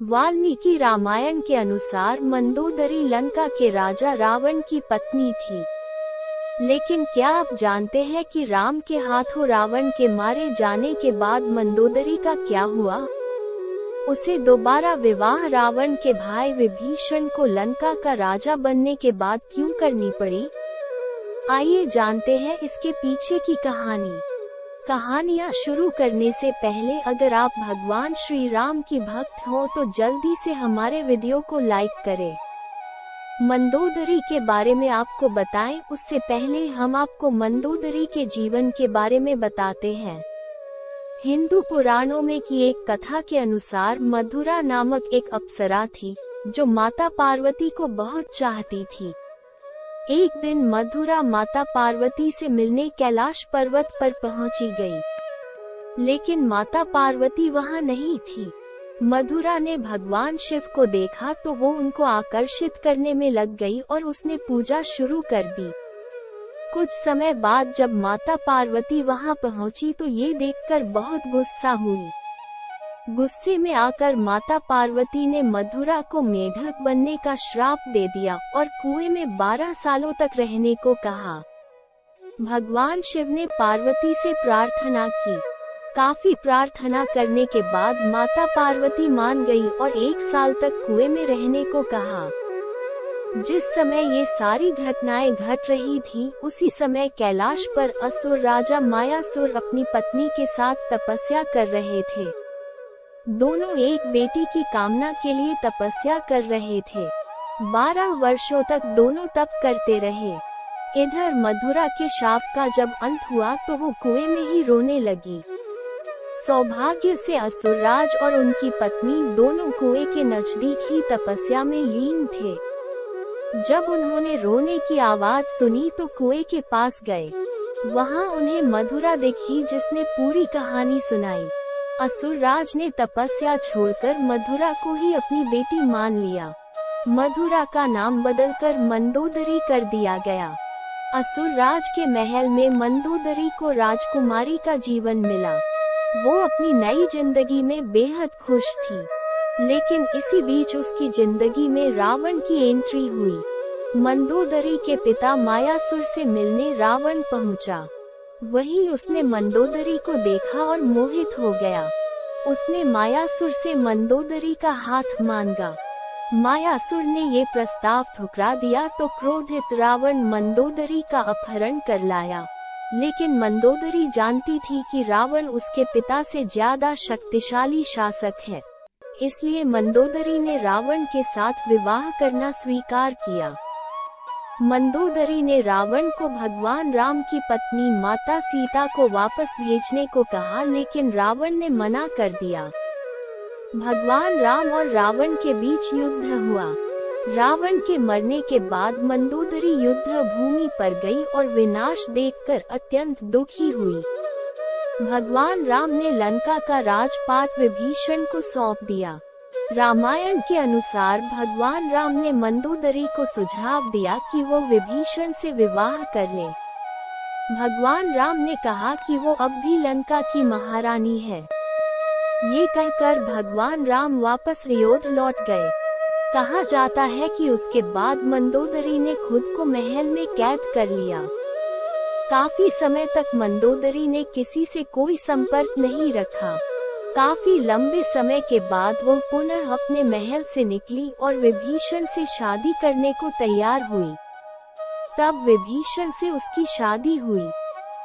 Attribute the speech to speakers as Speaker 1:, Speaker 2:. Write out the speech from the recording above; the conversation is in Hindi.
Speaker 1: वाल्मीकि रामायण के अनुसार मंदोदरी लंका के राजा रावण की पत्नी थी। लेकिन क्या आप जानते हैं कि राम के हाथों रावण के मारे जाने के बाद मंदोदरी का क्या हुआ? उसे दोबारा विवाह रावण के भाई विभीषण को लंका का राजा बनने के बाद क्यों करनी पड़ी? आइए जानते हैं इसके पीछे की कहानी। कहानियाँ शुरू करने से पहले अगर आप भगवान श्री राम की भक्त हो तो जल्दी से हमारे वीडियो को लाइक करें। मंदोदरी के बारे में आपको बताएं उससे पहले हम आपको मंदोदरी के जीवन के बारे में बताते हैं। हिंदू पुराणों में की एक कथा के अनुसार मधुरा नामक एक अप्सरा थी जो माता पार्वती को बहुत चाहती थी। एक दिन मधुरा माता पार्वती से मिलने कैलाश पर्वत पर पहुंची गई, लेकिन माता पार्वती वहां नहीं थी। मधुरा ने भगवान शिव को देखा तो वो उनको आकर्षित करने में लग गई और उसने पूजा शुरू कर दी। कुछ समय बाद जब माता पार्वती वहां पहुंची तो ये देखकर बहुत गुस्सा हुई। गुस्से में आकर माता पार्वती ने मधुरा को मेढक बनने का श्राप दे दिया और कुएं में 12 सालों तक रहने को कहा। भगवान शिव ने पार्वती से प्रार्थना की। काफी प्रार्थना करने के बाद माता पार्वती मान गई और 1 साल तक कुएं में रहने को कहा। जिस समय ये सारी घटनाएं घट रही थी उसी समय कैलाश पर असुर राजा मायासुर अपनी पत्नी के साथ तपस्या कर रहे थे। दोनों एक बेटी की कामना के लिए तपस्या कर रहे थे। 12 वर्षों तक दोनों तप करते रहे। इधर मधुरा के शाप का जब अंत हुआ तो वो कुएं में ही रोने लगी। सौभाग्य से असुरराज और उनकी पत्नी दोनों कुएं के नजदीक ही तपस्या में लीन थे। जब उन्होंने रोने की आवाज सुनी तो कुएं के पास गए। वहां उन्हें मधुरा दिखी जिसने पूरी कहानी सुनाई। असुरराज ने तपस्या छोड़कर मधुरा को ही अपनी बेटी मान लिया। मधुरा का नाम बदलकर मंदोदरी कर दिया गया। असुरराज के महल में मंदोदरी को राजकुमारी का जीवन मिला। वो अपनी नई जिंदगी में बेहद खुश थी। लेकिन इसी बीच उसकी जिंदगी में रावण की एंट्री हुई। मंदोदरी के पिता मायासुर से मिलने रावण पहुंचा। वहीं उसने मंदोदरी को देखा और मोहित हो गया। उसने मायासुर से मंदोदरी का हाथ मांगा। मायासुर ने ये प्रस्ताव ठुकरा दिया तो क्रोधित रावण मंदोदरी का अपहरण कर लाया। लेकिन मंदोदरी जानती थी कि रावण उसके पिता से ज्यादा शक्तिशाली शासक है, इसलिए मंदोदरी ने रावण के साथ विवाह करना स्वीकार किया। मंदोदरी ने रावण को भगवान राम की पत्नी माता सीता को वापस भेजने को कहा, लेकिन रावण ने मना कर दिया। भगवान राम और रावण के बीच युद्ध हुआ। रावण के मरने के बाद मंदोदरी युद्ध भूमि पर गई और विनाश देखकर अत्यंत दुखी हुई। भगवान राम ने लंका का राजपाट विभीषण को सौंप दिया। रामायण के अनुसार भगवान राम ने मंदोदरी को सुझाव दिया कि वो विभीषण से विवाह कर ले। भगवान राम ने कहा कि वो अब भी लंका की महारानी है। ये कहकर भगवान राम वापस अयोध्या लौट गए। कहा जाता है कि उसके बाद मंदोदरी ने खुद को महल में कैद कर लिया। काफी समय तक मंदोदरी ने किसी से कोई संपर्क नहीं रखा। काफी लंबे समय के बाद वो पुनः अपने महल से निकली और विभीषण से शादी करने को तैयार हुई। तब विभीषण से उसकी शादी हुई।